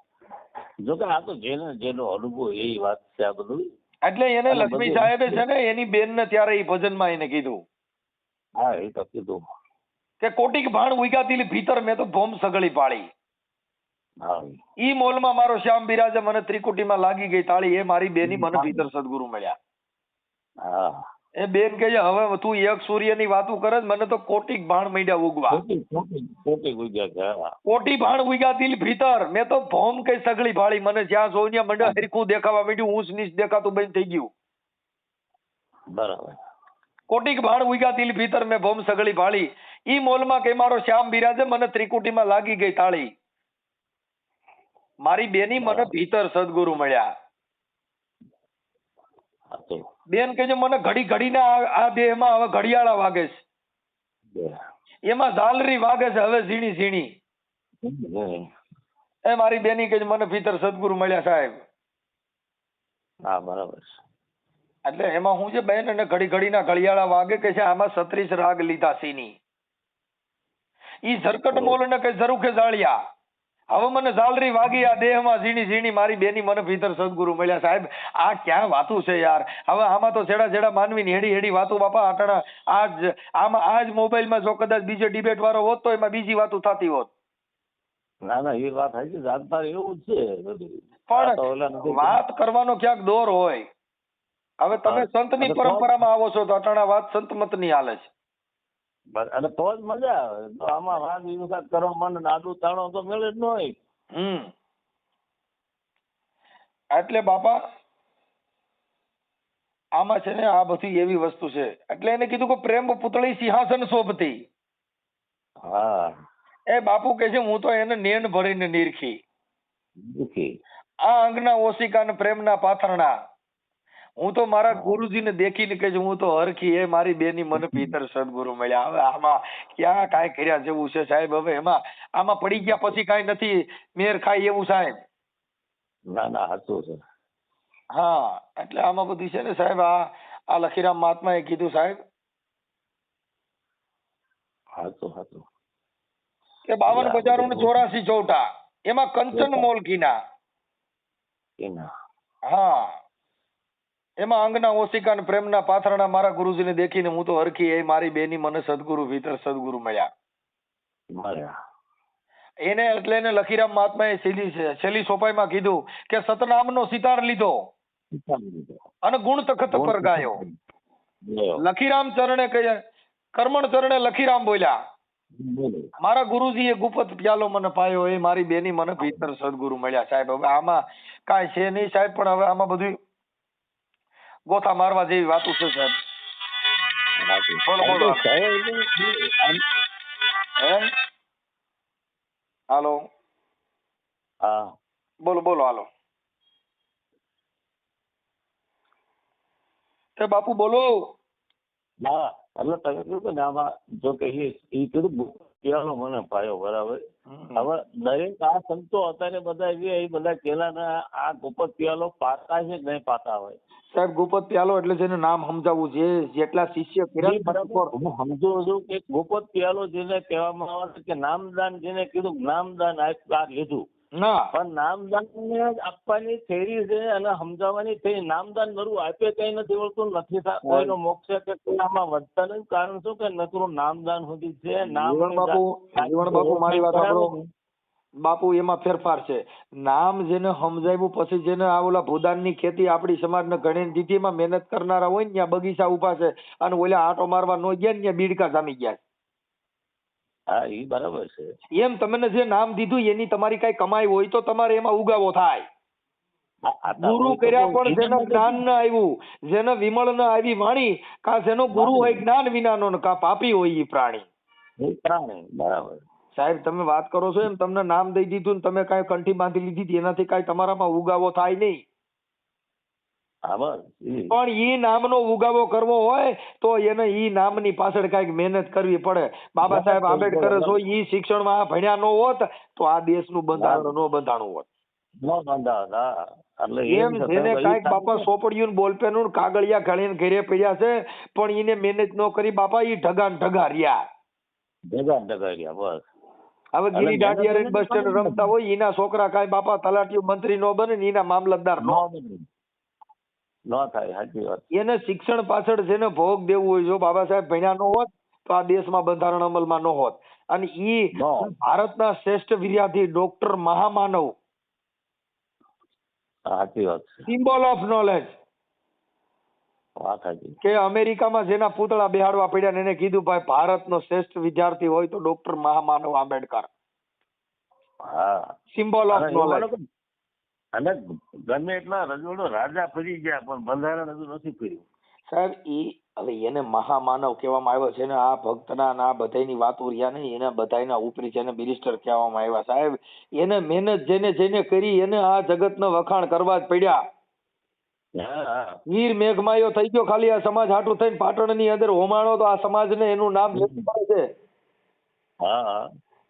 જો કે આ તો જેનો અનુભવ એ વાત છે આ બધું. એટલે એને લક્ષ્મી સાહેબે છે ને એની બેન ને ત્યારે એ ભજનમાં એને કીધું. હા એ તો કીધું કે કોટીક ભાણ ઉગાતી ભીતર મેં તો ભોમ સગળી પાળી. ઈ મોલમાં મારો શ્યામ બિરાજે મને ત્રિકુટીમાં લાગી ગઈ તાળી, એ મારી બેની મને ભીતર સદગુરુ મળ્યા. એ બેન કે હવે તું એક સૂર્યની વાતું કરે મને તો કોટીક ભાણ માંડ્યા ઉગવા. કોટી ભાણ ઉગાતી ભીતર મેં તો ભોમ કઈ સગળી ભાળી, મને જ્યાં જોઈને મંડળ હરખું દેખાવા માંડ્યું, ઊંચ નીચ દેખાતું બંધ થઈ ગયું. બરાબર. કોટીક ભાણ ઉગાતી ભીતર મેં ભોમ સગળી ભાળી, ઈ મોલમાં કે મારો શ્યામ બિરાજે મને ત્રિકુટીમાં લાગી ગઈ તાળી, મારી બેની મને ભીતર સદગુરુ મળ્યા. બેન કે મને ઘડી ઘડીને આ દેહમાં હવે ઘડિયાળા વાગે છે, એમાં ઝાલરી વાગે છે હવે ઝીણી ઝીણી. એ મારી બેની કે મને ભીતર સદગુરુ મળ્યા સાહેબ. હા બરાબર. એટલે એમાં હું છે બેન અને ઘડી ઘડીના ઘડિયાળા વાગે કે છે આમાં 36 રાગ લીધા સીની, ઈ ઝરકટ મોલ ને કઈ ઝરૂખે જાળિયા, હવે મને ઝાલરી વાગી આ દેહમાં ઝીણી ઝીણી, મારી બેની મને ભીતર સદગુરુ મળ્યા. સાહેબ આ ક્યાં વાતું છે યાર. હવે આમાં તો છેડા છેડા માનવીની હેડી હેડી વાતું બાપા આટણા આજ મોબાઈલમાં જો કદાચ બીજો ડિબેટ વાળો હોત તો એમાં બીજી વાતું થતી હોત. ના ના એ વાત છે, જાણતા એવું જ છે, પણ વાત કરવાનો ક્યાંક દોર હોય. હવે તમે સંતની પરંપરામાં આવો છો તો અટાણા વાત સંતમત ની હાલે છે, અને તો જ મજા આવે. તો આમાં વાત વિવાદ કરવા મને આડું તાણો તો મેળે જ ન હોય. એટલે બાપા આમાં છે ને આ બધી એવી વસ્તુ છે. એટલે એને કીધું કે પ્રેમ પુતળી સિંહાસન શોભતી. હા એ બાપુ કે છે હું તો એને નેણ ભરીને નીરખી, આ અંગના ઓશિકા ને પ્રેમના પાથરણા, હું તો મારા ગુરુજીને દેખીને કે હું તો હરખી, એ મારી બેની મને ભીતર સદગુરુ મળ્યા. હવે આમાં ક્યાં કાંઈ કર્યા જેવું છે સાહેબ. હવે આમાં પડી ગયા પછી કાંઈ નથી મેર ખાય એવું સાહેબ. ના ના સાચું છે. હા એટલે આમાં બધી છે ને સાહેબ આ લખીરામ મહાત્માએ કીધું સાહેબ સાચું કે 52 બજારો ને 84 ચોટા એમાં કંચન મોલકીના. હા એમાં અંગના ઓશિકા ને પ્રેમના પાથરણા, મારા ગુરુજીને દેખીને હું તો હરખી, એ મારી બેની મને સદગુરુ ભીતર સદગુરુ મળ્યા. એને એટલે એને લખીરામ મહાત્માએ છેલ્લી સોપાઈમાં કીધું કે સતનામનો સિતાર લીધો અને ગુણ તખત પર ગાયો. લખીરામ ચરણે કહે કર્મણ ચરણે લખીરામ બોલ્યા, મારા ગુરુજીએ ગુપ્ત પ્યાલો મને પાયો, એ મારી બેની મને ભીતર સદગુરુ મળ્યા. સાહેબ હવે આમાં કાંઈ છે નહીં સાહેબ, પણ હવે આમાં બધું ગોથા મારવા જેવી વાતો છે સાહેબ. બોલો હાલો. હા બોલો હાલો. તે બાપુ બોલો. ના એટલે તમે કીધું ને આમાં જો કે એ કીધું પ્યાલો મને પાયો, બરાબર. હવે દરેક આ સંતો અત્યારે બધા એ બધા પેલાના આ ગોપત પ્યાલો પાતા છે કે નહીં પાતા હોય? સાહેબ ગોપત પ્યાલો એટલે જેને નામ સમજાવવું, જે જેટલા શિષ્ય કર્યા હું સમજુ છું કે ગોપત પ્યાલો જેને કહેવામાં આવે છે કે નામદાન, જેને કીધું નામદાન આ લીધું, ના પણ નામદાન આપવાની થેરી છે અને સમજાવવાની થઈ. નામદાન નરું આપે કઈ નથી વળતું, નથી કોઈનો મોક્ષ કે કોઈ આમાં વધતા નથી. કારણ શું કે નકરું નામદાન સુધી છે. જીવન બાપુ મારી વાત સાંભળો બાપુ, એમાં ફેરફાર છે. નામ જેને સમજાવ્યું પછી જેને આ ઓલા ભૂદાનની ખેતી આપણી સમાજને ઘણી દીધી, એમાં મહેનત કરનારા હોય ને ત્યાં બગીચા ઉભા છે અને ઓલા આટો મારવા નો ગયા ને ત્યાં બીડકા જામી ગયા. હા એ બરાબર છે. એમ તમને જે નામ દીધું એની તમારી કઈ કમાઈ હોય તો તમારે એમાં ઉગાવો થાય. ગુરુ કર્યા પણ જેને જ્ઞાન ન આવ્યું, જેને વિમળ ન આવી વાણી, કા જેનો ગુરુ હોય જ્ઞાન વિનાનો, કા પાપી હોય એ પ્રાણી. બરાબર સાહેબ તમે વાત કરો છો એમ તમને નામ દઈ દીધું ને તમે કઈ કંઠી બાંધી લીધી, એનાથી કઈ તમારામાં ઉગાવો થાય નહીં. પણ ઈ નામનો ઉગાવો કરવો હોય તો એને ઈ નામની પાછળ કઈક મહેનત કરવી પડે. બાબા સાહેબ આંબેડકર જો ઈ શિક્ષણમાં ભણ્યા ન હોત તો આ દેશનું બંધારણ ન બંધાણું હોત. એમ જેને કઈક બાપા સોપડિયું બોલપેન કાગળિયા ઘણીને ઘરે પડ્યા છે પણ એને મહેનત ન કરી બાપા, ઈ ઢગા ઢગા રહ્યા. બસ હવે ગીરી દાંડિયા રહીને બસ સ્ટેન્ડ રમતા હોય એના છોકરા કઈ બાપા તલાટીઓ મંત્રી નો બને ને એના મામલતદાર ન થાય. સાચી વાત. એને શિક્ષણ પાછળ જેને ભોગ દેવું હોય, જો બાબા સાહેબ ભણ્યા ન હોત તો આ દેશમાં બંધારણ અમલમાં ન હોત. અને ઈ ભારતના શ્રેષ્ઠ વિદ્યાર્થી, ડોક્ટર, મહામાનવ, સાચી વાત, સિમ્બોલ ઓફ નોલેજ. વાત સાચી. કે અમેરિકામાં જેના પૂતળા બેહાડવા પડ્યા ને એને કીધું ભાઈ ભારતનો શ્રેષ્ઠ વિદ્યાર્થી હોય તો ડોક્ટર મહામાનવ આંબેડકર. હા, સિમ્બોલ ઓફ નોલેજ. અને ગમે એટલા રજવાડો રાજા ફરી ગયા પણ બંધારણ હજુ નથી કર્યું. સાહેબ ઈ હવે એને મહામાનવ કહેવામાં આવ્યો છે ને આ ભક્તના ના બધાની વાતો રહ્યા ને એના બધાના ઉપરી છે ને બેરિસ્ટર કહેવામાં આવ્યા. સાહેબ એને મહેનત જેને જેને કરી એને આ જગતના વખાણ કરવા જ પડ્યા. વીર મેઘમાયો થઈ ગયો ખાલી આ સમાજ હાટું થઈને પાટણની અંદર હોમાણો તો આ સમાજને એનું નામ લેવું પડે છે.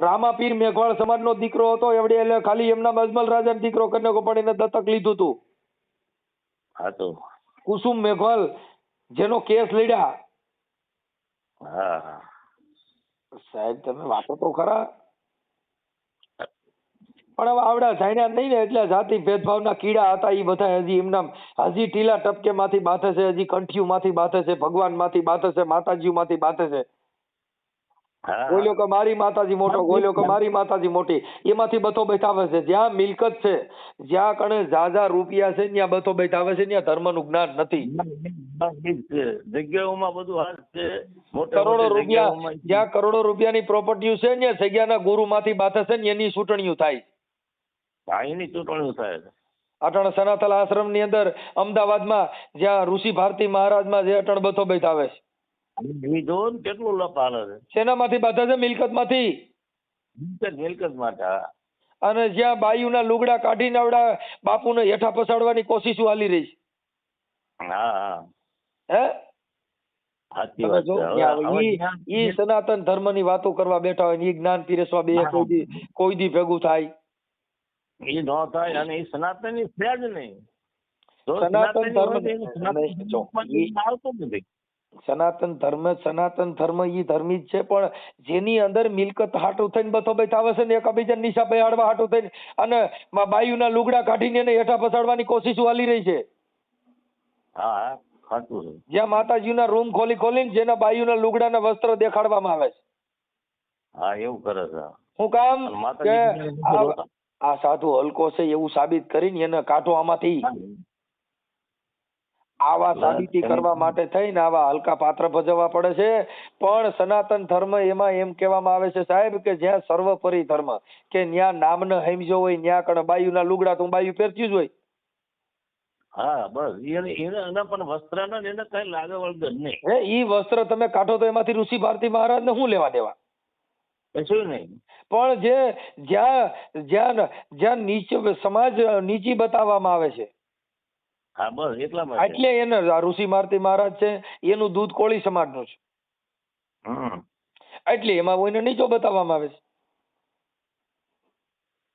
રામાપીર મેઘવાળ સમાજનો દીકરો હતો એવડે એટલે ખાલી એમના અજમલ રાજાનો દીકરો કન્યા પણ એને દત્તક લીધું હતું. હા તો કુસુમ મેઘવાલ જેનો કેસ લડ્યા. સાહેબ તમે વાતો તો ખરા. પણ હવે આવડા જાણ્યા નહીં ને એટલે જાતિ ભેદભાવના કીડા હતા એ બધા હજી એમના હજી ટીલા ટપકે માંથી બાથે છે, હજી કંઠિયું માંથી બાથે છે, ભગવાન માંથી બાથે છે, માતાજી માંથી બાથે છે. બોલ્યો કે મારી માતાજી મોટો, બોલ્યો કે મારી માતાજી મોટી, એમાંથી બતો બેઠાવે છે. જ્યાં મિલકત છે, જ્યાં કણે ઝાઝા રૂપિયા છે ત્યાં બતો બેઠાવે છે, ત્યાં ધર્મનું જ્ઞાન નથી. જગ્યાઓમાં બધું હાલ છે, કરોડો રૂપિયા, જ્યાં કરોડો રૂપિયાની પ્રોપર્ટી છે ત્યાં જગ્યાના ગુરુ માંથી બાથે છે ને એની ચૂંટણીઓ થાય. એની ચૂંટણીઓ થાય છે. અટણ સનાતન આશ્રમ ની અંદર અમદાવાદમાં જ્યાં ઋષિ ભારતી મહારાજમાં જે અટણ બતો બેઠાવે છે. કેટલું લપ હાલે છે. શેનામાંથી બાધા છે? મિલકત માંથી. મિલકત માટે. અને જ્યાં બાયુના લુગડા કાઢીને આવડા બાપુને હેઠા પસાડવાની કોશિશ હાલી રહી છે. ઈ સનાતન ધર્મ ની વાતો કરવા બેઠા હોય ઈ જ્ઞાન પીરસવા બે કોઈ દી ભેગું થાય એ ન થાય. અને એ સનાતન ની છે જ નહીં. સનાતન ધર્મ આવતો નથી. સનાતન ધર્મ ઈ ધર્મી જ છે પણ જેની અંદર મિલકત હાટું થઈને બતો બેઠાવે છે ને એકબીજા નિશા બેહાડવા હાટું થઈને અને બાયુના લુગડા કાઢીને એને હેઠા પસાડવાની કોશિશ હાલી રહી છે. જ્યાં માતાજીના રૂમ ખોલી ખોલીને જેના બાયુના લુગડાના વસ્ત્ર દેખાડવામાં આવે છે. એવું કરે છે. હું કામ કે આ સાધુ હલકો છે એવું સાબિત કરીને એને કાઢો આમાંથી. આવા સાબિતી કરવા માટે થઈને આવા હલકા પાત્ર ભજવવા પડે છે. પણ સનાતન ધર્મ એમાં એમ કહેવામાં આવે છે સાહેબ કે જ્યાં સર્વોપરી ધર્મ કે ન્યા નામને સમજો હોય ન્યા કણ બાયુના લુગડા તો બાયુ પહેરતી જ હોય. બસ એને પણ વસ્ત્ર એને કઈ લાગે વળગે નહીં. ઈ વસ્ત્ર તમે કાઢો તો એમાંથી ઋષિ ભારતી મહારાજ ને શું લેવા દેવા? કશું નહીં. પણ જે જ્યાં નીચે સમાજ નીચી બતાવવામાં આવે છે બસ એટલા માટે એટલે એને ઋષિ ભારતી મહારાજ છે એનું દૂધ કોળી સમાજનું છે. એટલે એમાં કોઈને નીચો બતાવવામાં આવે છે.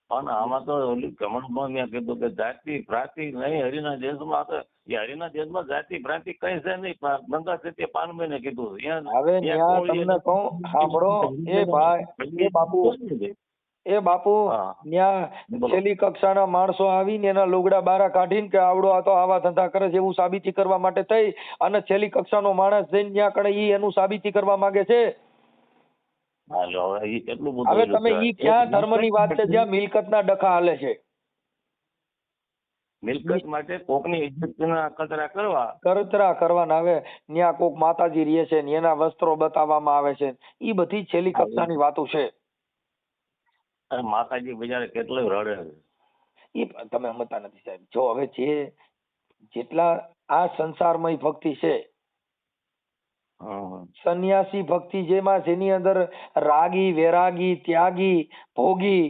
અને આમાં તો ઓલી કમળમાં મેં કીધું કે જાતિ ભ્રાતિ નહીં હરિના દેશમાં તો એ હરિના દેશમાં જાતિ ભ્રાતિ કઈ છે નહીં. ગંગા સત્ય પાનભાઈને કીધું હવે ત્યાં તમને કહું સાંભળો એ ભાઈ એ બાપુ ત્યાં છેલ્લી કક્ષાના માણસો આવીને એના લુગડા બારા કાઢીને કે આવડો આ તો આવા ધંધા કરે છે એવું સાબિતી કરવા માટે થઈ અને છેલ્લી કક્ષાનો માણસ જઈને ત્યાં કણે ઈ એનું સાબિતી કરવા માંગે છે. હવે તમે ઈ ક્યાં ધર્મની વાત છે જ્યાં મિલકતના ડખા હાલે છે? મિલકત માટે કોકની ઇજ્જતના કતરા કરવાના. હવે ત્યાં કોક માતાજી રહે છે ને એના વસ્ત્રો બતાવવામાં આવે છે. ઈ બધી છેલ્લી કક્ષાની વાતો છે. માતાજી બિચારા કેટલું રડે છે. ઈ તમે સમજતા નથી સાહેબ. જો હવે જેટલા આ સંસારમય ભક્તિ છે, સંન્યાસી ભક્તિ જેની અંદર રાગી, વૈરાગી, ત્યાગી, ભોગી,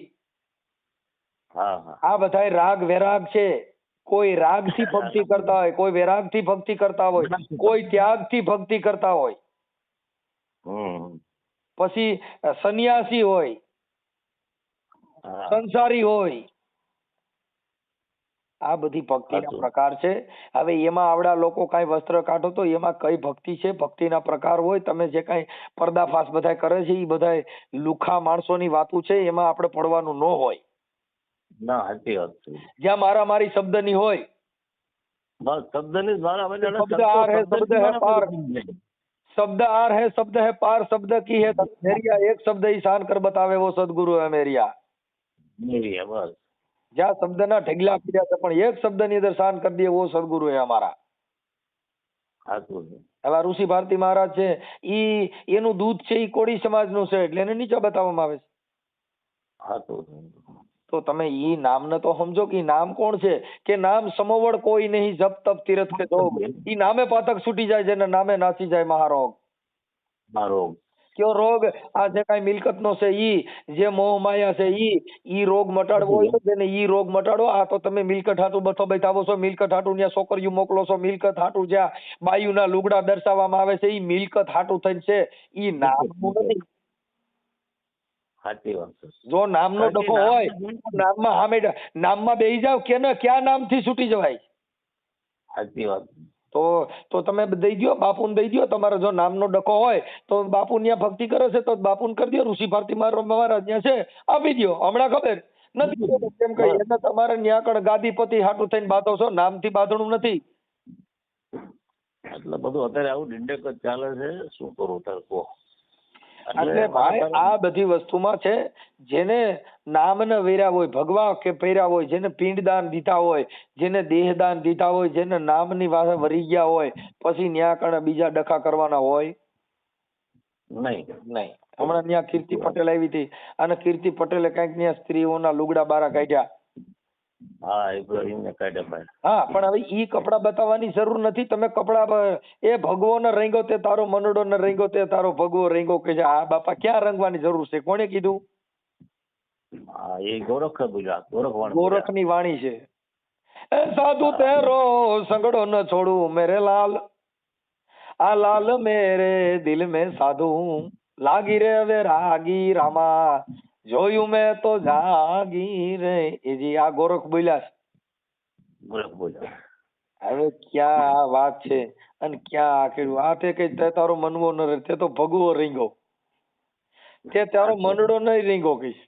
આ બધા રાગ વૈરાગ છે. કોઈ રાગ થી ભક્તિ કરતા હોય, કોઈ વૈરાગ થી ભક્તિ કરતા હોય, કોઈ ત્યાગ થી ભક્તિ કરતા હોય, પછી સંન્યાસી હોય, સંસારી હોય. આ બધી ભક્તિના પ્રકાર છે. હવે એમાં આવડા લોકો કઈ વસ્ત્ર કાઢો તો એમાં કઈ ભક્તિ છે? ભક્તિના પ્રકાર હોય. તમે જે કઈ પર્દાફાશ બધા કરે છે એ બધા લુખા માણસોની વાતો છે. એમાં આપણે પડવાનું ન હોય. જ્યાં મારામારી શબ્દની હોય, शब्द आर है शब्द है पार शब्द की है मेरिया एक शब्द ही शान कर बतावे वो सदगुरु है मेरिया. बस જ્યાં શબ્દના ઢગલા પીડ્યા છે પણ એક શબ્દ ની અંદર શાન કરી દે वो સદગુરુ है અમારા. હવે ઋષિ ભારતી મહારાજ છે ઈ એનું દૂધ છે ઈ કોળી સમાજનું છે એટલે એને નીચે બતાવવામાં આવે છે. તો તમે ઈ નામને તો સમજો કે નામ કોણ છે કે નામ સમોવડ કોઈ નહીં જપ તપ તીરથ કે જોગ. ઈ નામે પાતક છૂટી જાય છે ને નામે નાસી જાય મહારોગ. કયો રોગ? આ જે કઈ મિલકત નો છે ઈ જે મોહ માયા છે ઈ રોગ મટાડવો હોય છે ને ઈ રોગ મટાડો. આ તો તમે મિલકત હાટું બથો બતાવો છો, મિલકત હાટું ત્યાં છોકરીઓ મોકલો છો, મિલકત હાટું જ્યાં બાયુના લુગડા દર્શાવવામાં આવે છે ઈ મિલકત હાટું થઈને છે. ઈ નામનું નથી. જો નામનો ડખો હોય નામમાં બેહી જાવ કે ને ક્યાં નામથી છૂટી જવાય. સાચી વાત. તો તમે દઈ દો, બાપુને દઈ દો. તમારો જો નામનો ડખો હોય તો બાપુ ત્યાં ભક્તિ કરે છે તો બાપુને કરી દો. ઋષિ ભારતી મહારાજ ત્યાં છે આપી દો. હમણાં ખબર નથી કેમ કઈ એને તમારે ત્યાં કણ ગાદીપતિ હાટું થઈને બાંધો છો, નામથી બાંધણું નથી. એટલે બધું અત્યારે આવું ડિંડક જ ચાલે છે. શું કરું તાર? એટલે ભાઈ આ બધી વસ્તુમાં છે જેને નામને વેર્યા હોય, ભગવા કે પહેર્યા હોય, જેને પિંડદાન દીધા હોય, જેને દેહદાન દીધા હોય, જેને નામની વાસે વરી ગયા હોય, પછી ન્યા કણે બીજા ડખા કરવાના હોય નહીં. હમણાં ત્યાં કીર્તિ પટેલ આવી હતી અને કીર્તિ પટેલે કઈક ત્યાં સ્ત્રીઓના લુગડા બારા કાઢ્યા. હા પણ હવે ઈ કપડા બતાવવાની જરૂર નથી. તમે કપડા એ ભગવો ને રંગો તે તારો મનડો ને રંગો તે તારો ભગવો રંગો કે છે. આ બાપા ક્યાં રંગવાની જરૂર છે? કોણે કીધું? ગોરખ ની વાણી છે. એ સાધુ તેરો સંગડો ન છોડું મેરે લાલ, આ લાલ મેરે દિલ में સાધુ લાગી રે હવે રાગી રામા, જોયું મેં તો જાગી રે. એ જી આ ગોરખ બોલ્યા છે. હવે ક્યાં આ વાત છે અને ક્યાં આ કર્યું? આ તે કઈ તે તારો મનવો ન રહે, તે તો ભગવો રીંગો, તે તારો મનડો નહીં રીંગો કઈશ.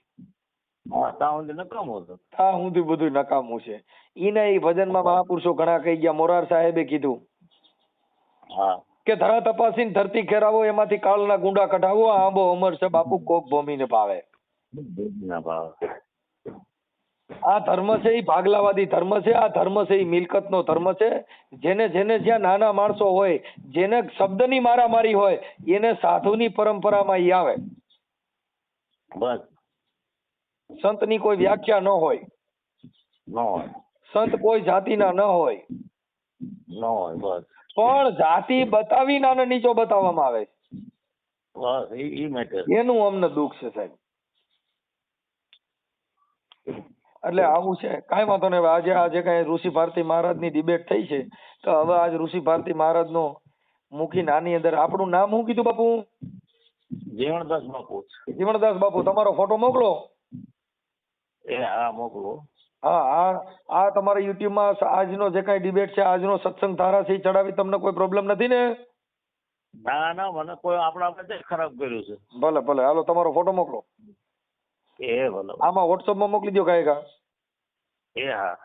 હા હું બધું નકામું છે. ઈને એ ભજનમાં મહાપુરુષો ઘણા કહી ગયા. મોરાર સાહેબે કીધું કે ધરા તપાસીને ધરતી ખેરાવો, એમાંથી કાળના ગુંડા કઢાવો, આંબો અમર છે બાપુ કોક ભૂમિને પાવે. આ ધર્મ છે એ ભાગલાવાદી ધર્મ છે. આ ધર્મ છે એ મિલકત નો ધર્મ છે. જેને જ્યાં નાના માણસો હોય, જેને શબ્દની મારામારી હોય, એને સાધુની પરંપરામાં ઈ આવે. સંતની કોઈ વ્યાખ્યા ન હોય, સંત કોઈ જાતિના ન હોય, પણ જાતિ બતાવી નાને નીચો બતાવવામાં આવે. એનું અમને દુઃખ છે સાહેબ. એટલે આવું છે. કાંઈ વાંધો નહીં. આજે કઈ ઋષિ ભારતી મહારાજ ની ડિબેટ થઈ છે તો હવે આજ ઋષિ ભારતી મહારાજ નો મૂકીને આની અંદર આપણું નામ શું કીધું બાપુ? જીવણદાસ બાપુ. જીવણદાસ બાપુ તમારો ફોટો મોકલો. એ હા મોકલો. હા આ તમારા યુટ્યુબમાં આજનો જે કાંઈ ડિબેટ છે, આજનો સત્સંગ ધારાસિંહ ચડાવી તમને કોઈ પ્રોબ્લેમ નથી ને? ના ના મને કોઈ આપણા બધે ખરાબ કર્યું છે. ભલે ભલે હાલો તમારો ફોટો મોકલો. એ ભલે. આમાં વોટ્સઅપમાં મોકલી દો કાંઈ. એ હા.